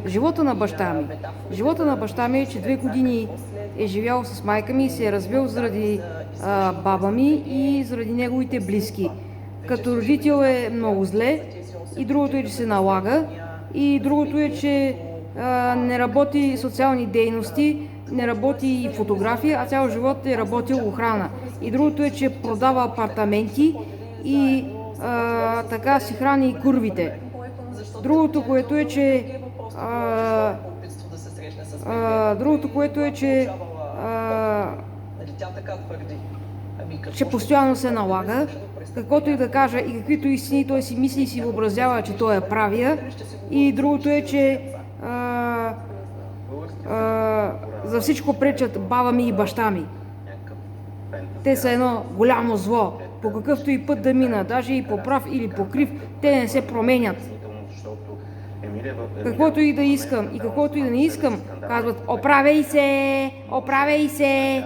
Живота на баща ми. Живота на баща ми е, че 2 години е живял с майка ми и се е развил заради баба ми и заради неговите близки. Като родител е много зле и другото е, че се налага и другото е, че не работи социални дейности, не работи и фотография, а цял живот е работил охрана. И другото е, че продава апартаменти и така си храни и курвите. Другото, което е, че че постоянно се налага, каквото и да кажа и каквито истини той си мисли и си въобразява, че той е правия. И другото е, че за всичко пречат баба ми и баща ми. Те са едно голямо зло. По какъвто и път да мина, даже и по прав или по крив, те не се променят. Каквото и да искам и каквото и да не искам, казват: оправей се, оправей се.